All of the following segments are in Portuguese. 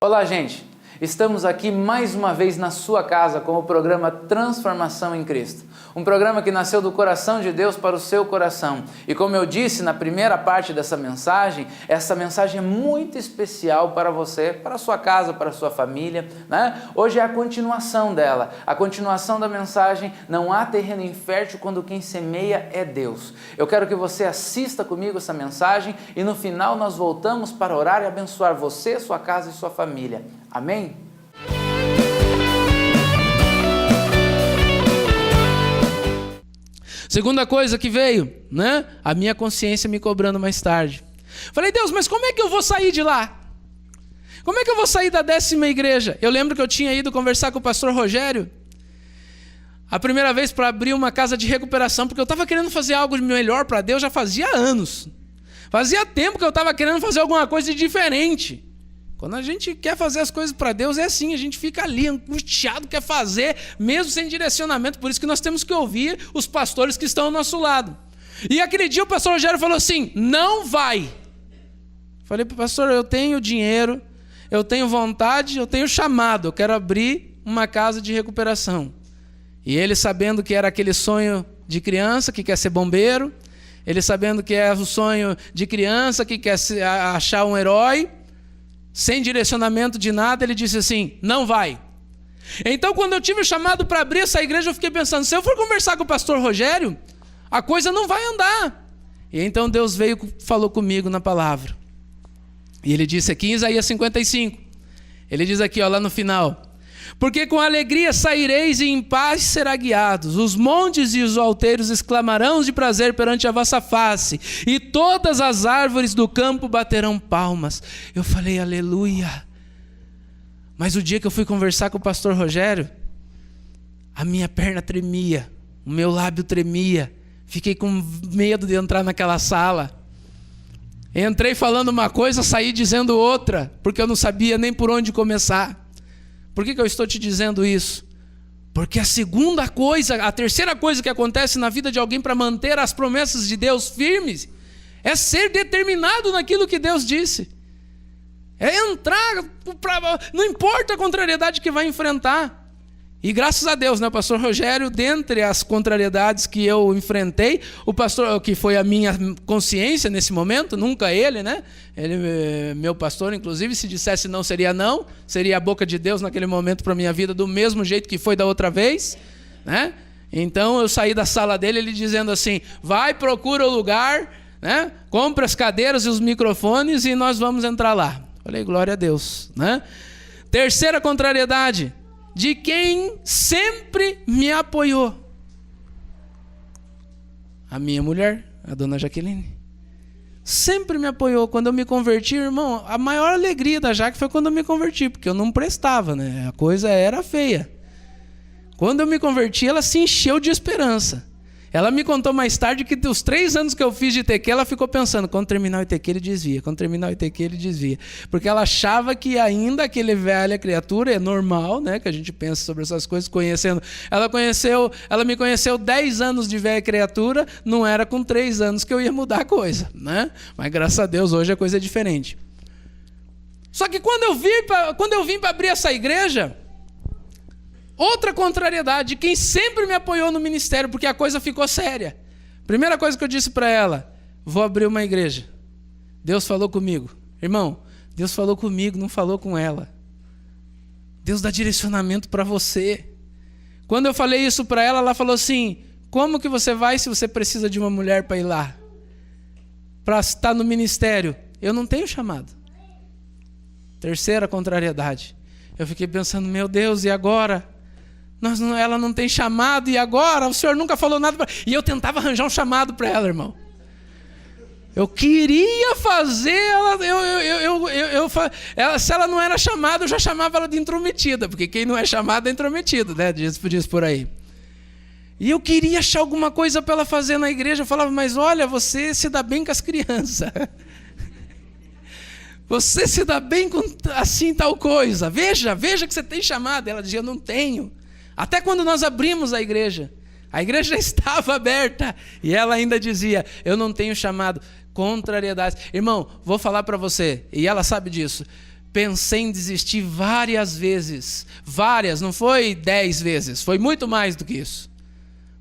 Olá, gente! Estamos aqui mais uma vez na sua casa com o programa Transformação em Cristo. Um programa que nasceu do coração de Deus para o seu coração. E como eu disse na primeira parte dessa mensagem, essa mensagem é muito especial para você, para a sua casa, para a sua família, né? Hoje é a continuação dela. A continuação da mensagem: não há terreno infértil quando quem semeia é Deus. Eu quero que você assista comigo essa mensagem e no final nós voltamos para orar e abençoar você, sua casa e sua família. Amém? Segunda coisa que veio, né? A minha consciência me cobrando mais tarde. Falei, Deus, mas como é que eu vou sair de lá? Como é que eu vou sair da 10ª igreja? Eu lembro que eu tinha ido conversar com o pastor Rogério a primeira vez para abrir uma casa de recuperação, porque eu estava querendo fazer algo melhor para Deus já fazia anos. Fazia tempo que eu estava querendo fazer alguma coisa de diferente. Quando a gente quer fazer as coisas para Deus, é assim, a gente fica ali angustiado, quer fazer, mesmo sem direcionamento. Por isso que nós temos que ouvir os pastores que estão ao nosso lado. E aquele dia o pastor Rogério falou assim, não vai. Falei para o pastor, eu tenho dinheiro, eu tenho vontade, eu tenho chamado, eu quero abrir uma casa de recuperação. E ele, sabendo que era aquele sonho de criança que quer ser bombeiro, ele sabendo que é o sonho de criança que quer achar um herói, sem direcionamento de nada, ele disse assim, não vai. Então, quando eu tive o chamado para abrir essa igreja, eu fiquei pensando, se eu for conversar com o pastor Rogério, a coisa não vai andar. E então Deus veio e falou comigo na palavra. E ele disse aqui em Isaías 55, ele diz aqui, ó, lá no final, porque com alegria saireis e em paz será guiados. Os montes e os alteiros exclamarão de prazer perante a vossa face. E todas as árvores do campo baterão palmas. Eu falei, aleluia. Mas o dia que eu fui conversar com o pastor Rogério, a minha perna tremia, o meu lábio tremia. Fiquei com medo de entrar naquela sala. Entrei falando uma coisa, saí dizendo outra, porque eu não sabia nem por onde começar. Por que eu estou te dizendo isso? Porque a terceira coisa que acontece na vida de alguém para manter as promessas de Deus firmes é ser determinado naquilo que Deus disse. É entrar, não importa a contrariedade que vai enfrentar. E graças a Deus, né, o pastor Rogério, dentre as contrariedades que eu enfrentei, o pastor, que foi a minha consciência nesse momento, nunca ele, né? Ele, meu pastor, inclusive, se dissesse não, seria a boca de Deus naquele momento para a minha vida, do mesmo jeito que foi da outra vez, né? Então eu saí da sala dele, ele dizendo assim, vai, procura o lugar, né? Compra as cadeiras e os microfones e nós vamos entrar lá. Falei, glória a Deus, né? Terceira contrariedade, de quem sempre me apoiou. A minha mulher, a dona Jaqueline, sempre me apoiou. Quando eu me converti, irmão, a maior alegria da Jaque foi quando eu me converti, porque eu não prestava, né? A coisa era feia. Quando eu me converti, ela se encheu de esperança. Ela me contou mais tarde que os 3 anos que eu fiz de ITQ, ela ficou pensando, quando terminar o ITQ ele desvia, quando terminar o ITQ ele desvia. Porque ela achava que ainda aquele velha criatura, é normal, né, que a gente pensa sobre essas coisas, conhecendo. Ela me conheceu 10 anos de velha criatura, não era com 3 anos que eu ia mudar a coisa, né? Mas graças a Deus hoje a coisa é diferente. Só que quando eu vim para abrir essa igreja, outra contrariedade de quem sempre me apoiou no ministério, porque a coisa ficou séria. Primeira coisa que eu disse para ela, vou abrir uma igreja. Deus falou comigo. Irmão, Deus falou comigo, não falou com ela. Deus dá direcionamento para você. Quando eu falei isso para ela, ela falou assim, como que você vai se você precisa de uma mulher para ir lá? Para estar no ministério? Eu não tenho chamado. Terceira contrariedade. Eu fiquei pensando, meu Deus, e agora? Ela não tem chamado, e agora? O Senhor nunca falou nada para ela. E eu tentava arranjar um chamado para ela, irmão. Eu queria fazer se ela não era chamada, eu já chamava ela de intrometida, porque quem não é chamado é intrometido, né? Diz por aí. E eu queria achar alguma coisa para ela fazer na igreja. Eu falava, mas olha, você se dá bem com as crianças. Você se dá bem com assim tal coisa. Veja que você tem chamado. Ela dizia, eu não tenho. Até quando nós abrimos a igreja já estava aberta. E ela ainda dizia, eu não tenho chamado. Contrariedades. Irmão, vou falar para você, e ela sabe disso. pensei em desistir várias vezes. Várias, não foi 10 vezes, foi muito mais do que isso.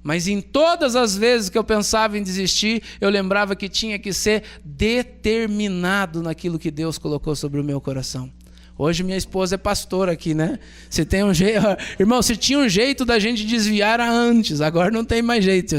Mas em todas as vezes que eu pensava em desistir, eu lembrava que tinha que ser determinado naquilo que Deus colocou sobre o meu coração. Hoje minha esposa é pastora aqui, né? Se tem um jeito, irmão, se tinha um jeito da gente desviar era antes, agora não tem mais jeito.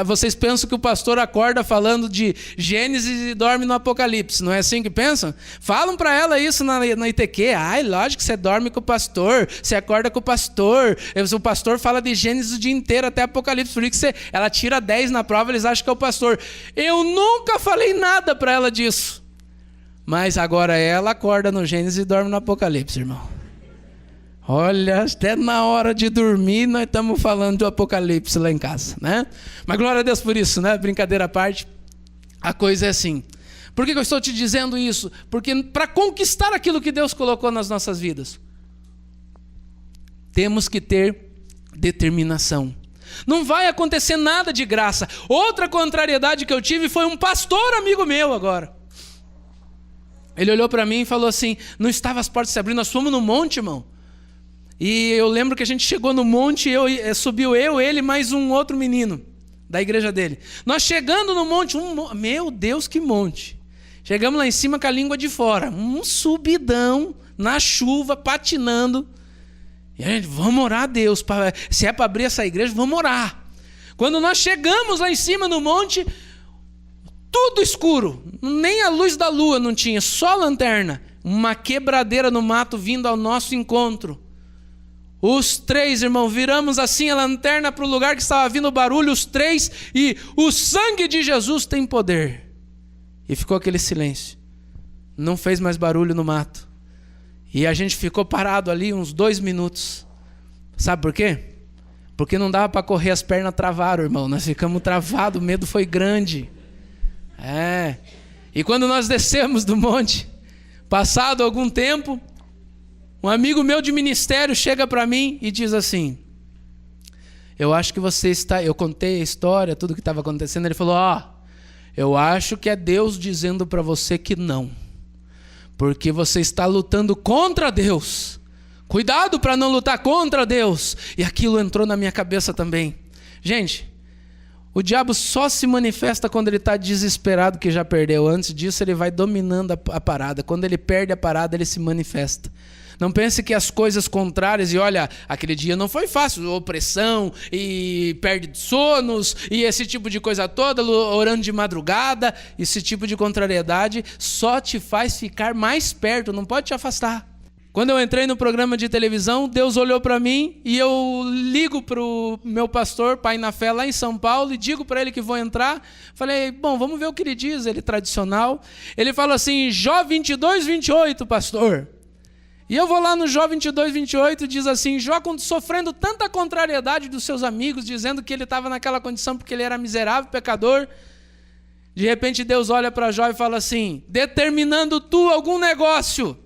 Vocês pensam que o pastor acorda falando de Gênesis e dorme no Apocalipse, não é assim que pensam? Falam para ela isso na ITQ. Ai, lógico que você dorme com o pastor, você acorda com o pastor. O pastor fala de Gênesis o dia inteiro até Apocalipse, por isso que ela tira 10 na prova, eles acham que é o pastor. Eu nunca falei nada para ela disso. Mas agora ela acorda no Gênesis e dorme no Apocalipse, irmão. Olha, até na hora de dormir nós estamos falando do Apocalipse lá em casa, né? Mas glória a Deus por isso, né? Brincadeira à parte, a coisa é assim. Por que eu estou te dizendo isso? Porque para conquistar aquilo que Deus colocou nas nossas vidas, temos que ter determinação. Não vai acontecer nada de graça. Outra contrariedade que eu tive foi um pastor amigo meu agora. Ele olhou para mim e falou assim, não estava as portas se abrindo, nós fomos no monte, irmão. E eu lembro que a gente chegou no monte, subiu eu, ele mais um outro menino da igreja dele. Nós chegando no monte, meu Deus, que monte. Chegamos lá em cima com a língua de fora, um subidão, na chuva, patinando. E a gente, vamos orar a Deus, se é para abrir essa igreja, vamos orar. Quando nós chegamos lá em cima no monte, tudo escuro, nem a luz da lua não tinha, só lanterna. Uma quebradeira no mato vindo ao nosso encontro. Os 3, irmão, viramos assim a lanterna para o lugar que estava vindo o barulho, os 3, e o sangue de Jesus tem poder. E ficou aquele silêncio. Não fez mais barulho no mato. E a gente ficou parado ali uns 2 minutos. Sabe por quê? Porque não dava para correr, as pernas travaram, irmão. Nós ficamos travados, o medo foi grande. E quando nós descemos do monte, passado algum tempo, um amigo meu de ministério chega para mim e diz assim, eu acho que você está... Eu contei a história, tudo que estava acontecendo, ele falou, eu acho que é Deus dizendo para você que não, porque você está lutando contra Deus. Cuidado para não lutar contra Deus. E aquilo entrou na minha cabeça também. Gente, o diabo só se manifesta quando ele está desesperado que já perdeu. Antes disso ele vai dominando a parada. Quando ele perde a parada, ele se manifesta. Não pense que as coisas contrárias, e olha, aquele dia não foi fácil, opressão, e perde sonos, e esse tipo de coisa toda, orando de madrugada, esse tipo de contrariedade só te faz ficar mais perto, não pode te afastar. Quando eu entrei no programa de televisão, Deus olhou para mim e eu ligo para o meu pastor, Pai na Fé, lá em São Paulo, e digo para ele que vou entrar. Falei, bom, vamos ver o que ele diz, ele tradicional. Ele fala assim, Jó 22, 28, pastor. E eu vou lá no Jó 22, 28, diz assim, Jó sofrendo tanta contrariedade dos seus amigos, dizendo que ele estava naquela condição porque ele era miserável, pecador. De repente Deus olha para Jó e fala assim, determinando tu algum negócio,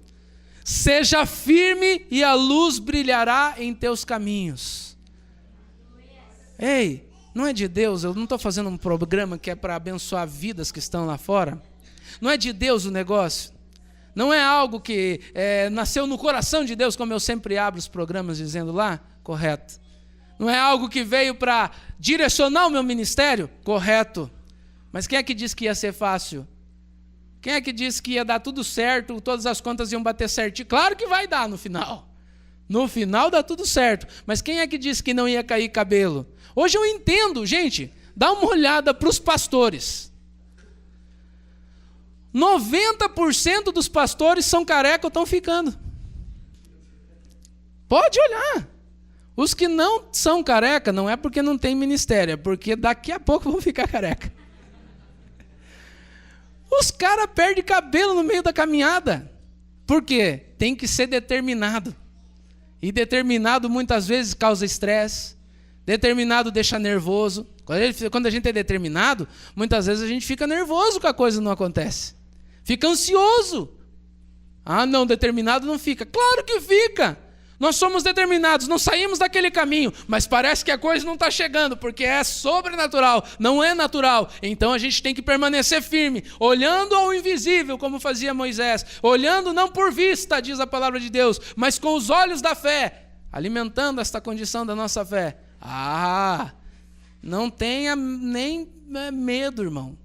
seja firme e a luz brilhará em teus caminhos. Ei, não é de Deus, eu não estou fazendo um programa que é para abençoar vidas que estão lá fora. Não é de Deus o negócio. Não é algo que nasceu no coração de Deus, como eu sempre abro os programas dizendo lá, correto. Não é algo que veio para direcionar o meu ministério, correto. Mas quem é que disse que ia ser fácil? Quem é que disse que ia dar tudo certo, todas as contas iam bater certinho? Claro que vai dar no final. No final dá tudo certo. Mas quem é que disse que não ia cair cabelo? Hoje eu entendo, gente, dá uma olhada para os pastores. 90% dos pastores são careca ou estão ficando. Pode olhar. Os que não são careca não é porque não tem ministério, é porque daqui a pouco vão ficar careca. Os caras perdem cabelo no meio da caminhada. Por quê? Tem que ser determinado. E determinado muitas vezes causa estresse. Determinado deixa nervoso. Quando a gente é determinado, muitas vezes a gente fica nervoso que a coisa não acontece. Fica ansioso. Ah, não, determinado não fica. Claro que fica. Nós somos determinados, não saímos daquele caminho, mas parece que a coisa não está chegando, porque é sobrenatural, não é natural. Então a gente tem que permanecer firme, olhando ao invisível, como fazia Moisés, olhando não por vista, diz a palavra de Deus, mas com os olhos da fé, alimentando esta condição da nossa fé. Não tenha nem medo, irmão.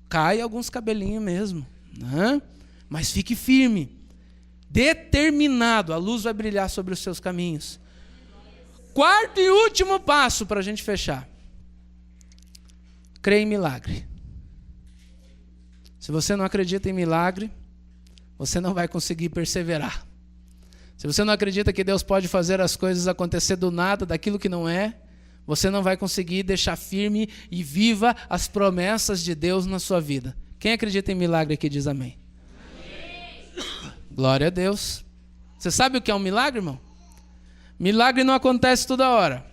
Cai alguns cabelinhos mesmo, né? Mas fique firme. Determinado, a luz vai brilhar sobre os seus caminhos. Quarto e último passo para a gente fechar. Creia em milagre. Se você não acredita em milagre, você não vai conseguir perseverar. Se você não acredita que Deus pode fazer as coisas acontecer do nada, daquilo que não é, você não vai conseguir deixar firme e viva as promessas de Deus na sua vida. Quem acredita em milagre aqui diz amém. Glória a Deus. Você sabe o que é um milagre, irmão? Milagre não acontece toda hora.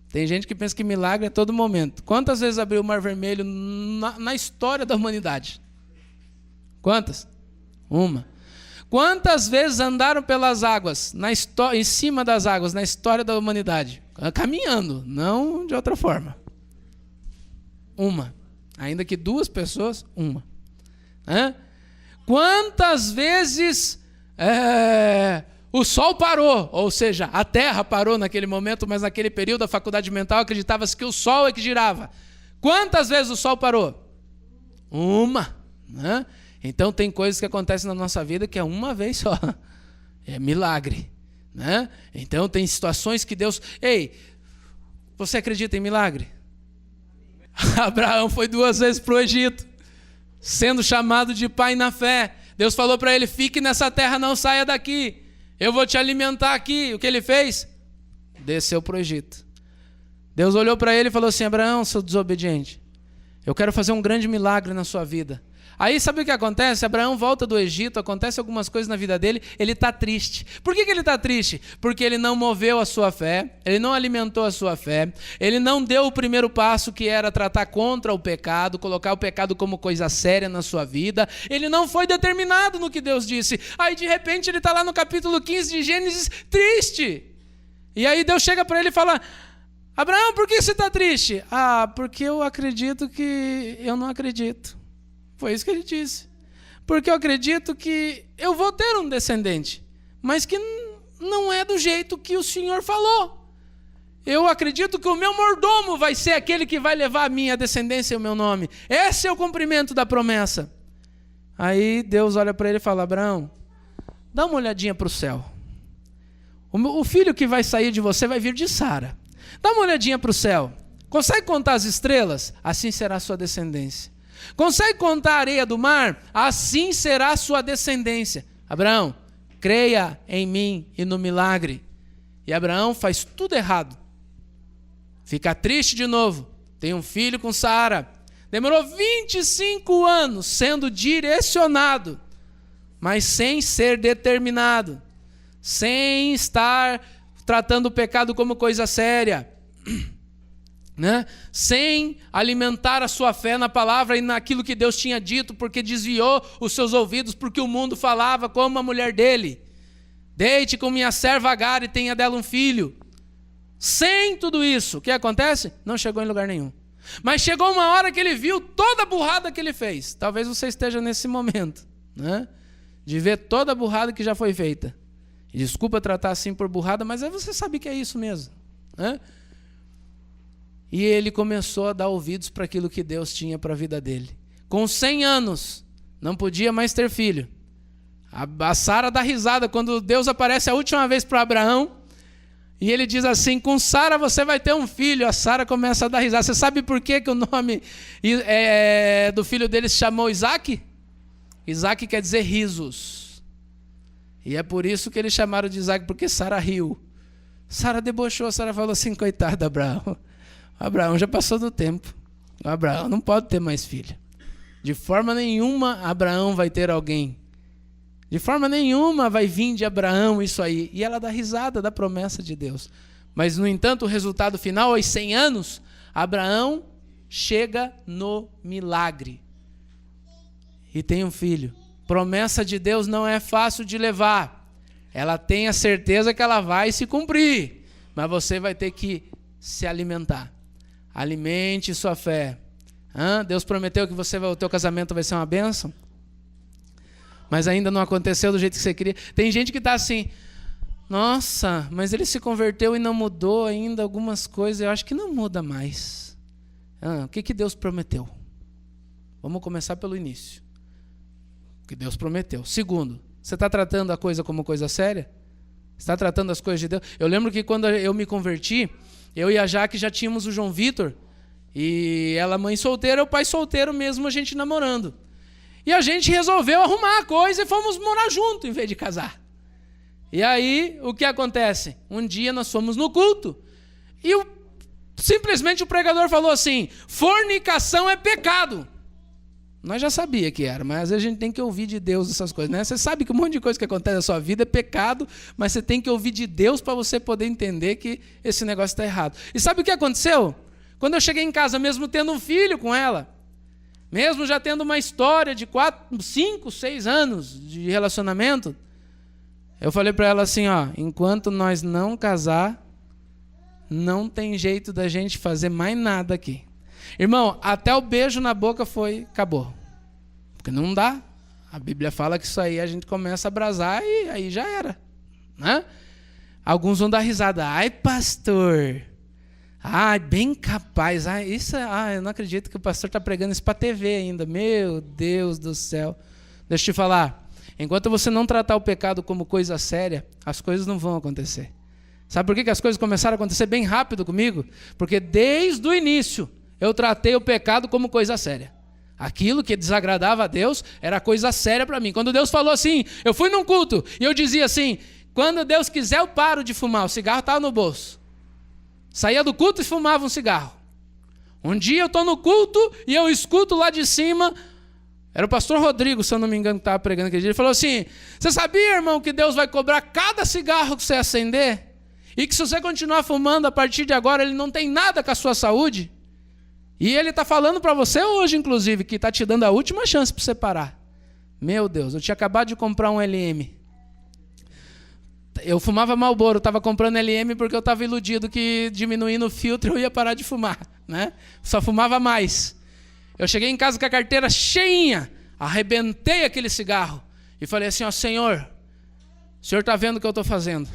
Tem gente que pensa que milagre é todo momento. Quantas vezes abriu o Mar Vermelho na história da humanidade? Quantas? Uma. Quantas vezes andaram pelas águas, em cima das águas, na história da humanidade? Caminhando, não de outra forma. Uma. Ainda que duas pessoas, uma. Quantas vezes o sol parou, ou seja, a terra parou naquele momento, mas naquele período a faculdade mental acreditava-se que o sol é que girava. Quantas vezes o sol parou? Uma. Né? Então tem coisas que acontecem na nossa vida que é uma vez só. É milagre. Né? Então tem situações que Deus... Ei, você acredita em milagre? Abraão foi 2 vezes para o Egito, sendo chamado de pai na fé. Deus falou para ele, fique nessa terra, não saia daqui. Eu vou te alimentar aqui. O que ele fez? Desceu para o Egito. Deus olhou para ele e falou assim, Abraão, seu desobediente, eu quero fazer um grande milagre na sua vida. Aí sabe o que acontece? Abraão volta do Egito, acontece algumas coisas na vida dele, ele está triste. Por que ele está triste? Porque ele não moveu a sua fé, ele não alimentou a sua fé, ele não deu o primeiro passo que era tratar contra o pecado, colocar o pecado como coisa séria na sua vida, ele não foi determinado no que Deus disse. Aí de repente ele está lá no capítulo 15 de Gênesis, triste. E aí Deus chega para ele e fala, Abraão, por que você está triste? Porque eu acredito que eu não acredito. Foi isso que ele disse. Porque eu acredito que eu vou ter um descendente, mas que não é do jeito que o Senhor falou. Eu acredito que o meu mordomo vai ser aquele que vai levar a minha descendência e o meu nome. Esse é o cumprimento da promessa. Aí Deus olha para ele e fala, Abraão, dá uma olhadinha para o céu. O filho que vai sair de você vai vir de Sara. Dá uma olhadinha para o céu. Consegue contar as estrelas? Assim será a sua descendência. Consegue contar a areia do mar? Assim será a sua descendência. Abraão, creia em mim e no milagre. E Abraão faz tudo errado. Fica triste de novo. Tem um filho com Sara. Demorou 25 anos sendo direcionado, mas sem ser determinado. Sem estar tratando o pecado como coisa séria. Né? Sem alimentar a sua fé na palavra e naquilo que Deus tinha dito, porque desviou os seus ouvidos, porque o mundo falava como a mulher dele, deite com minha serva Agar e tenha dela um filho. Sem tudo isso, o que acontece? Não chegou em lugar nenhum. Mas chegou uma hora que ele viu toda a burrada que ele fez. Talvez você esteja nesse momento, né? De ver toda a burrada que já foi feita. E desculpa tratar assim por burrada, mas aí você sabe que é isso mesmo, né? E ele começou a dar ouvidos para aquilo que Deus tinha para a vida dele. Com 100 anos, não podia mais ter filho. A Sara dá risada quando Deus aparece a última vez para Abraão. E ele diz assim, com Sara você vai ter um filho. A Sara começa a dar risada. Você sabe por que o nome do filho dele se chamou Isaac? Isaac quer dizer risos. E é por isso que eles chamaram de Isaac, porque Sara riu. Sara debochou, Sara falou assim, coitado Abraão. Abraão já passou do tempo. Abraão não pode ter mais filho. De forma nenhuma Abraão vai ter alguém. De forma nenhuma vai vir de Abraão isso aí. E ela dá risada da promessa de Deus. Mas, no entanto, o resultado final, aos 100 anos, Abraão chega no milagre. E tem um filho. Promessa de Deus não é fácil de levar. Ela tem a certeza que ela vai se cumprir, mas você vai ter que se alimentar. Alimente sua fé. Deus prometeu que o teu casamento vai ser uma bênção, mas ainda não aconteceu do jeito que você queria. Tem gente que está assim, nossa, mas ele se converteu e não mudou ainda algumas coisas. Eu acho que não muda mais. O que Deus prometeu? Vamos começar pelo início. O que Deus prometeu. Segundo, você está tratando a coisa como coisa séria? Você está tratando as coisas de Deus? Eu lembro que quando eu me converti, eu e a Jaque já tínhamos o João Vitor, e ela mãe solteira, o pai solteiro mesmo, a gente namorando. E a gente resolveu arrumar a coisa e fomos morar junto em vez de casar. E aí, o que acontece? Um dia nós fomos no culto e simplesmente o pregador falou assim, fornicação é pecado. Nós já sabia que era, mas às vezes a gente tem que ouvir de Deus essas coisas, né? Você sabe que um monte de coisa que acontece na sua vida é pecado, mas você tem que ouvir de Deus para você poder entender que esse negócio está errado. E sabe o que aconteceu? Quando eu cheguei em casa, mesmo tendo um filho com ela, mesmo já tendo uma história de 4, 5, 6 anos de relacionamento, eu falei para ela assim, enquanto nós não casar, não tem jeito da gente fazer mais nada aqui. Irmão, até o beijo na boca acabou. Porque não dá. A Bíblia fala que isso aí a gente começa a abrasar e aí já era. Né? Alguns vão dar risada. Ai, pastor. Ai, bem capaz. Eu não acredito que o pastor está pregando isso para a TV ainda. Meu Deus do céu. Deixa eu te falar. Enquanto você não tratar o pecado como coisa séria, as coisas não vão acontecer. Sabe por que as coisas começaram a acontecer bem rápido comigo? Porque desde o início eu tratei o pecado como coisa séria. Aquilo que desagradava a Deus era coisa séria para mim. Quando Deus falou assim, eu fui num culto e eu dizia assim, quando Deus quiser eu paro de fumar, o cigarro estava no bolso. Saía do culto e fumava um cigarro. Um dia eu estou no culto e eu escuto lá de cima, era o pastor Rodrigo, se eu não me engano, que estava pregando aquele dia, ele falou assim, você sabia, irmão, que Deus vai cobrar cada cigarro que você acender? E que se você continuar fumando a partir de agora, ele não tem nada com a sua saúde? E ele está falando para você hoje, inclusive, que está te dando a última chance para você parar. Meu Deus, eu tinha acabado de comprar um LM. Eu fumava Marlboro, estava comprando LM porque eu estava iludido que diminuindo o filtro eu ia parar de fumar. Né? Só fumava mais. Eu cheguei em casa com a carteira cheinha, arrebentei aquele cigarro e falei assim, Senhor, o Senhor está vendo o que eu estou fazendo.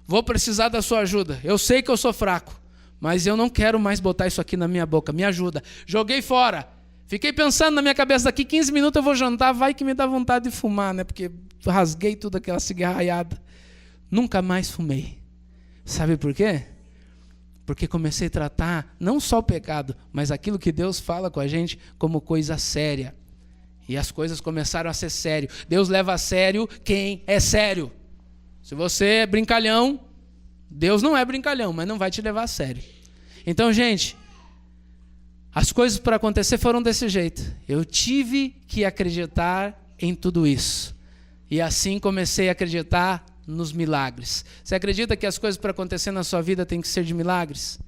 Vou precisar da sua ajuda. Eu sei que eu sou fraco. Mas eu não quero mais botar isso aqui na minha boca. Me ajuda. Joguei fora. Fiquei pensando na minha cabeça, daqui 15 minutos eu vou jantar, vai que me dá vontade de fumar, né? Porque rasguei tudo aquela cigarraiada. Nunca mais fumei. Sabe por quê? Porque comecei a tratar não só o pecado, mas aquilo que Deus fala com a gente como coisa séria. E as coisas começaram a ser sério. Deus leva a sério quem é sério. Se você é brincalhão, Deus não é brincalhão, mas não vai te levar a sério. Então, gente, as coisas para acontecer foram desse jeito. Eu tive que acreditar em tudo isso. E assim comecei a acreditar nos milagres. Você acredita que as coisas para acontecer na sua vida têm que ser de milagres?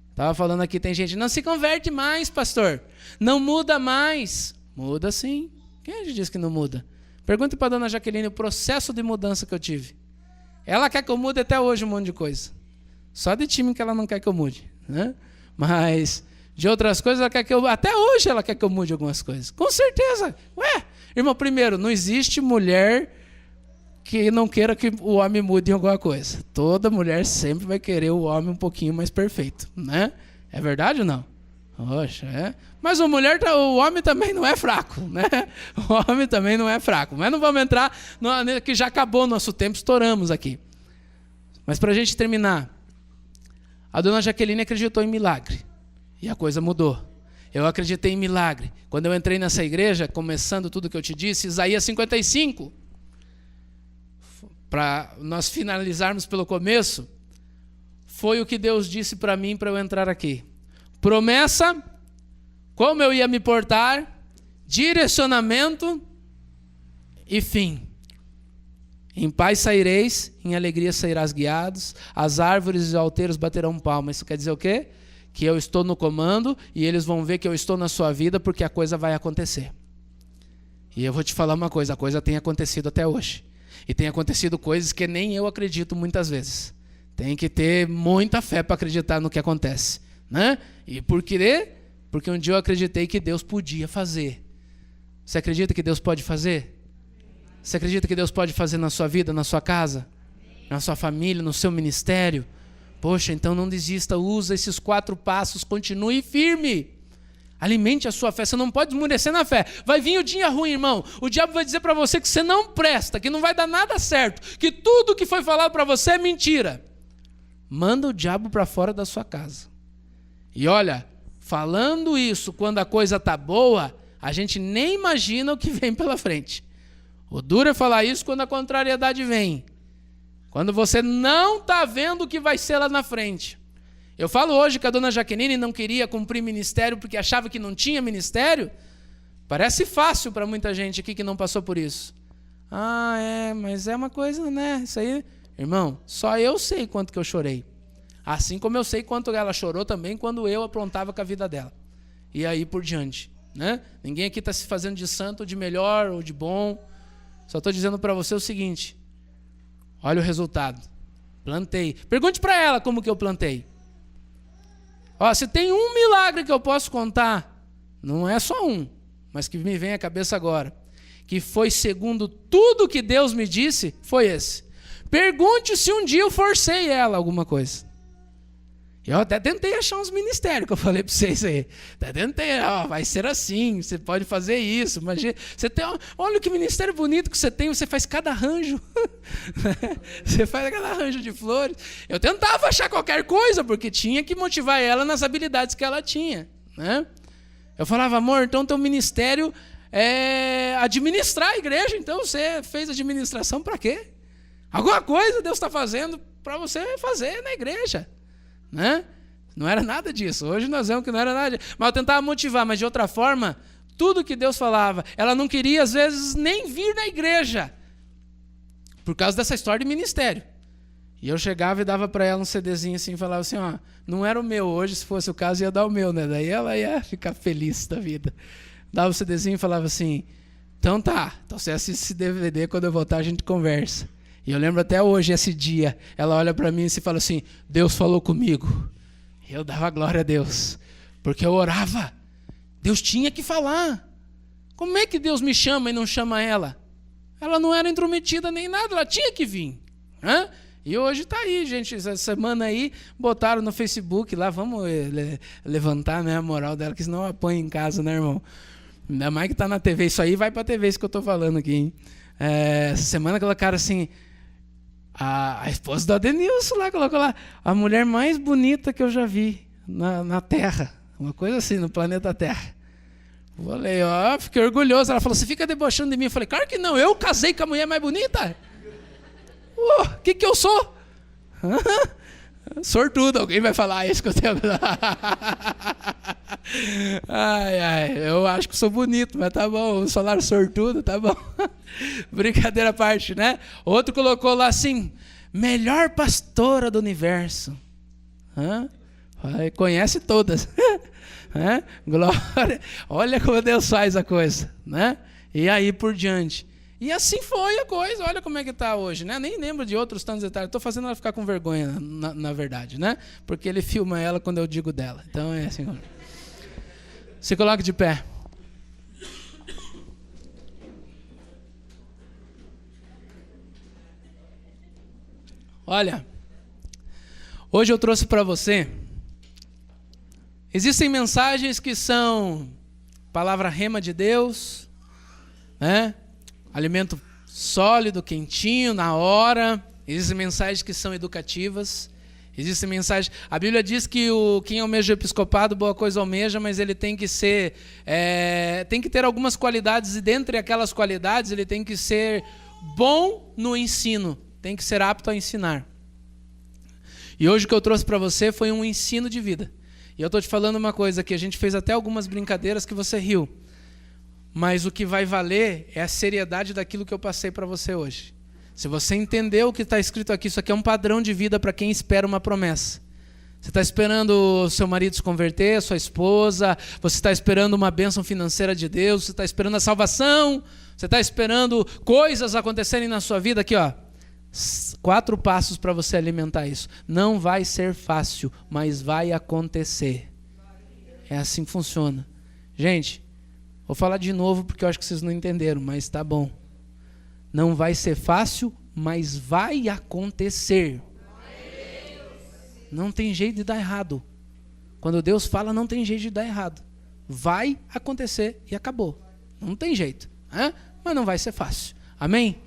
Estava falando aqui, tem gente, não se converte mais, pastor. Não muda mais. Muda sim. Quem disse que não muda? Pergunte para a dona Jaqueline o processo de mudança que eu tive. Ela quer que eu mude até hoje um monte de coisa. Só de time que ela não quer que eu mude. Né? Mas de outras coisas, ela quer que eu... Até hoje ela quer que eu mude algumas coisas. Com certeza. Irmão, primeiro, não existe mulher que não queira que o homem mude em alguma coisa. Toda mulher sempre vai querer o homem um pouquinho mais perfeito. Né? É verdade ou não? Poxa, é. Mas o homem também não é fraco, né? O homem também não é fraco. Mas não vamos entrar, que já acabou o nosso tempo, estouramos aqui. Mas para a gente terminar, a dona Jaqueline acreditou em milagre. E a coisa mudou. Eu acreditei em milagre. Quando eu entrei nessa igreja, começando tudo que eu te disse, Isaías 55, para nós finalizarmos pelo começo, foi o que Deus disse para mim para eu entrar aqui. Promessa, como eu ia me portar, direcionamento e fim. Em paz saireis, em alegria sairás guiados, as árvores e os alteiros baterão palmas. Isso quer dizer o quê? Que eu estou no comando e eles vão ver que eu estou na sua vida porque a coisa vai acontecer. E eu vou te falar uma coisa, a coisa tem acontecido até hoje. E tem acontecido coisas que nem eu acredito muitas vezes. Tem que ter muita fé para acreditar no que acontece, né? E por quê? Porque um dia eu acreditei que Deus podia fazer. Você acredita que Deus pode fazer? Você acredita que Deus pode fazer na sua vida, na sua casa, na sua família, no seu ministério? Poxa, então não desista, usa esses 4 passos, continue firme. Alimente a sua fé, você não pode esmorecer na fé. Vai vir o dia ruim, irmão. O diabo vai dizer para você que você não presta, que não vai dar nada certo, que tudo que foi falado para você é mentira. Manda o diabo para fora da sua casa. E olha, falando isso, quando a coisa está boa, a gente nem imagina o que vem pela frente. O duro é falar isso quando a contrariedade vem. Quando você não está vendo o que vai ser lá na frente. Eu falo hoje que a dona Jaqueline não queria cumprir ministério porque achava que não tinha ministério. Parece fácil para muita gente aqui que não passou por isso. Mas é uma coisa, né? Isso aí, irmão, só eu sei quanto que eu chorei. Assim como eu sei quanto ela chorou também quando eu aprontava com a vida dela. E aí por diante, né? Ninguém aqui está se fazendo de santo, de melhor ou de bom. Só estou dizendo para você o seguinte. Olha o resultado. Plantei. Pergunte para ela como que eu plantei. Se tem um milagre que eu posso contar, não é só um, mas que me vem à cabeça agora, que foi segundo tudo que Deus me disse, foi esse. Pergunte se um dia eu forcei ela alguma coisa. Eu até tentei achar uns ministérios que eu falei para vocês aí. Até tentei, vai ser assim, você pode fazer isso. Imagina, você tem, olha que ministério bonito que você tem, você faz cada arranjo. Você faz cada arranjo de flores. Eu tentava achar qualquer coisa, porque tinha que motivar ela nas habilidades que ela tinha, né? Eu falava, amor, então teu ministério é administrar a igreja, então você fez administração para quê? Alguma coisa Deus está fazendo para você fazer na igreja. Né? Não era nada disso. Hoje nós vemos que não era nada disso. Mas eu tentava motivar, mas de outra forma, tudo que Deus falava, ela não queria às vezes nem vir na igreja, por causa dessa história de ministério. E eu chegava e dava para ela um CDzinho assim, e falava assim, não era o meu hoje, se fosse o caso ia dar o meu, né? Daí ela ia ficar feliz da vida. Dava o CDzinho e falava assim, então você assiste esse DVD, quando eu voltar a gente conversa. E eu lembro até hoje, esse dia, ela olha para mim e se fala assim, Deus falou comigo. E eu dava glória a Deus, porque eu orava. Deus tinha que falar. Como é que Deus me chama e não chama ela? Ela não era intrometida nem nada, ela tinha que vir. Né? E hoje está aí, gente, essa semana aí, botaram no Facebook lá, vamos levantar, né, a moral dela, que senão eu apanho em casa, né, irmão? Ainda mais que está na TV, isso aí vai para a TV, isso que eu estou falando aqui, hein? Essa semana colocaram assim, a esposa do Adenilson lá, colocou lá, a mulher mais bonita que eu já vi na Terra, uma coisa assim, no planeta Terra. Falei, fiquei orgulhoso. Ela falou, você fica debochando de mim? Eu falei, claro que não, eu casei com a mulher mais bonita. O que eu sou? Sortudo, alguém vai falar isso que eu tenho. Eu acho que sou bonito, mas tá bom, vamos falar sortudo, tá bom. Brincadeira à parte, né? Outro colocou lá assim, melhor pastora do universo. Conhece todas. Glória. Olha como Deus faz a coisa, né? E aí por diante. E assim foi a coisa, olha como é que está hoje, né? Nem lembro de outros tantos detalhes, estou fazendo ela ficar com vergonha, na verdade, né? Porque ele filma ela quando eu digo dela. Então é assim. Se coloque de pé. Olha, hoje eu trouxe para você, existem mensagens que são palavra rema de Deus, né? Alimento sólido, quentinho, na hora. Existem mensagens que são educativas. Existem mensagens... A Bíblia diz que quem almeja o episcopado, boa coisa almeja, mas ele tem que ser... tem que ter algumas qualidades, e dentre aquelas qualidades, ele tem que ser bom no ensino. Tem que ser apto a ensinar. E hoje o que eu trouxe para você foi um ensino de vida. E eu estou te falando uma coisa que a gente fez até algumas brincadeiras que você riu. Mas o que vai valer é a seriedade daquilo que eu passei para você hoje. Se você entendeu o que está escrito aqui, isso aqui é um padrão de vida para quem espera uma promessa. Você está esperando o seu marido se converter, sua esposa, você está esperando uma bênção financeira de Deus, você está esperando a salvação, você está esperando coisas acontecerem na sua vida. Aqui, ó, 4 passos para você alimentar isso. Não vai ser fácil, mas vai acontecer. É assim que funciona. Gente, vou falar de novo porque eu acho que vocês não entenderam, mas tá bom. Não vai ser fácil, mas vai acontecer. Não tem jeito de dar errado. Quando Deus fala, não tem jeito de dar errado. Vai acontecer e acabou. Não tem jeito. Mas não vai ser fácil. Amém?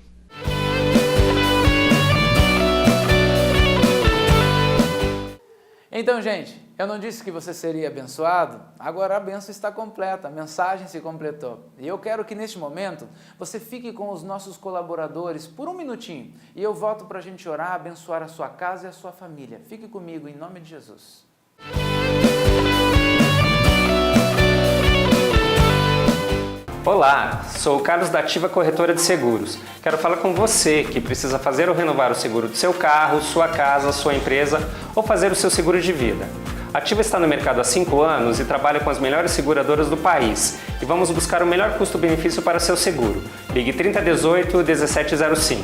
Então, gente, eu não disse que você seria abençoado? Agora a bênção está completa, a mensagem se completou. E eu quero que neste momento você fique com os nossos colaboradores por um minutinho. E eu volto para a gente orar, abençoar a sua casa e a sua família. Fique comigo em nome de Jesus. Olá, sou o Carlos da Ativa Corretora de Seguros. Quero falar com você que precisa fazer ou renovar o seguro do seu carro, sua casa, sua empresa ou fazer o seu seguro de vida. A Ativa está no mercado há 5 anos e trabalha com as melhores seguradoras do país. E vamos buscar o melhor custo-benefício para seu seguro. Ligue 3018-1705.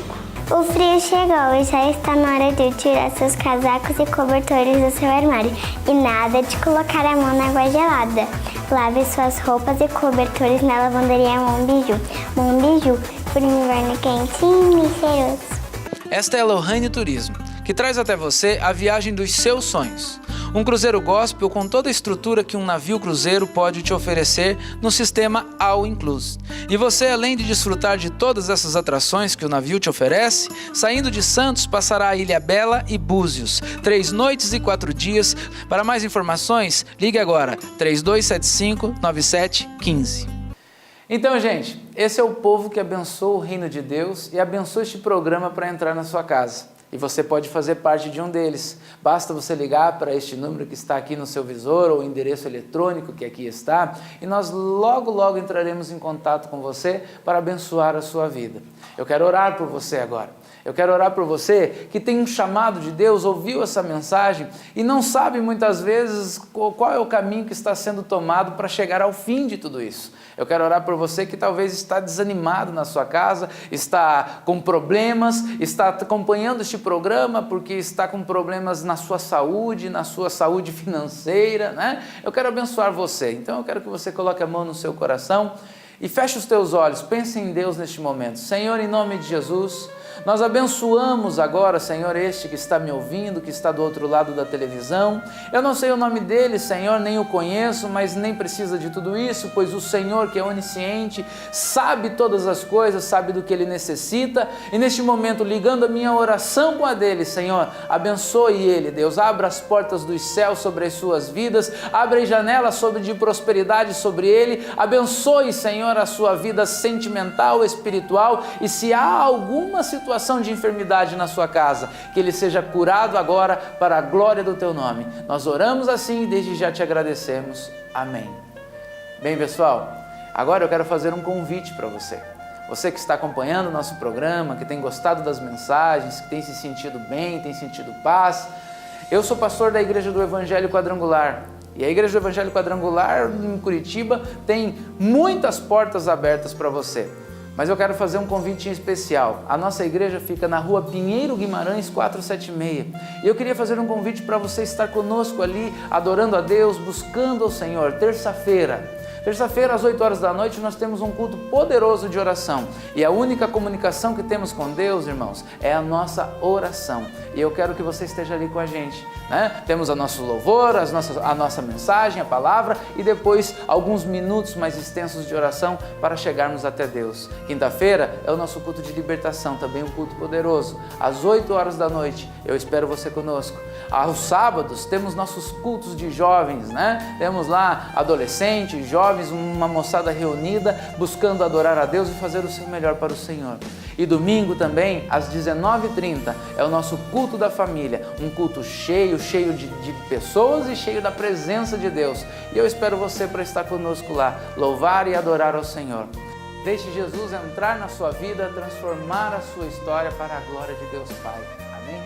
O frio chegou e já está na hora de tirar seus casacos e cobertores do seu armário. E nada de colocar a mão na água gelada. Lave suas roupas e cobertores na lavanderia Monbiju. Monbiju, por um inverno quentinho e cheiroso. Esta é a Lohane Turismo, que traz até você a viagem dos seus sonhos. Um cruzeiro gospel com toda a estrutura que um navio cruzeiro pode te oferecer no sistema All Inclusive. E você, além de desfrutar de todas essas atrações que o navio te oferece, saindo de Santos, passará a Ilha Bela e Búzios, 3 noites e 4 dias. Para mais informações, ligue agora, 3275-9715. Então, gente, esse é o povo que abençoa o reino de Deus e abençoa este programa para entrar na sua casa. E você pode fazer parte de um deles. Basta você ligar para este número que está aqui no seu visor ou o endereço eletrônico que aqui está e nós logo entraremos em contato com você para abençoar a sua vida. Eu quero orar por você agora. Eu quero orar por você que tem um chamado de Deus, ouviu essa mensagem e não sabe muitas vezes qual é o caminho que está sendo tomado para chegar ao fim de tudo isso. Eu quero orar por você que talvez está desanimado na sua casa, está com problemas, está acompanhando este programa porque está com problemas na sua saúde financeira, né? Eu quero abençoar você, então eu quero que você coloque a mão no seu coração e feche os teus olhos, pense em Deus neste momento. Senhor, em nome de Jesus, nós abençoamos agora, Senhor, este que está me ouvindo, que está do outro lado da televisão. Eu não sei o nome dele, Senhor, nem o conheço, mas nem precisa de tudo isso, pois o Senhor, que é onisciente, sabe todas as coisas, sabe do que ele necessita. E neste momento, ligando a minha oração com a dele, Senhor, abençoe ele, Deus. Abra as portas dos céus sobre as suas vidas, abre janelas de prosperidade sobre ele. Abençoe, Senhor, a sua vida sentimental, espiritual. E se há alguma situação de enfermidade na sua casa, que ele seja curado agora para a glória do teu nome. Nós oramos assim e desde já te agradecemos. Amém. Bem, pessoal, agora eu quero fazer um convite para você. Você que está acompanhando o nosso programa, que tem gostado das mensagens, que tem se sentido bem, tem sentido paz. Eu sou pastor da Igreja do Evangelho Quadrangular. E a Igreja do Evangelho Quadrangular em Curitiba tem muitas portas abertas para você. Mas eu quero fazer um convite especial. A nossa igreja fica na rua Pinheiro Guimarães 476. E eu queria fazer um convite para você estar conosco ali, adorando a Deus, buscando ao Senhor. Terça-feira, às 8 horas da noite, nós temos um culto poderoso de oração. E a única comunicação que temos com Deus, irmãos, é a nossa oração. E eu quero que você esteja ali com a gente, né? Temos o nosso louvor, a nossa mensagem, a palavra e depois alguns minutos mais extensos de oração para chegarmos até Deus. Quinta-feira é o nosso culto de libertação, também um culto poderoso. Às 8 horas da noite, eu espero você conosco. Aos sábados, temos nossos cultos de jovens, né? Temos lá adolescentes, jovens, uma moçada reunida, buscando adorar a Deus e fazer o seu melhor para o Senhor. E domingo também, às 19h30, é o nosso culto da família, um culto cheio de pessoas e cheio da presença de Deus. E eu espero você para estar conosco lá, louvar e adorar ao Senhor. Deixe Jesus entrar na sua vida, transformar a sua história para a glória de Deus Pai. Amém?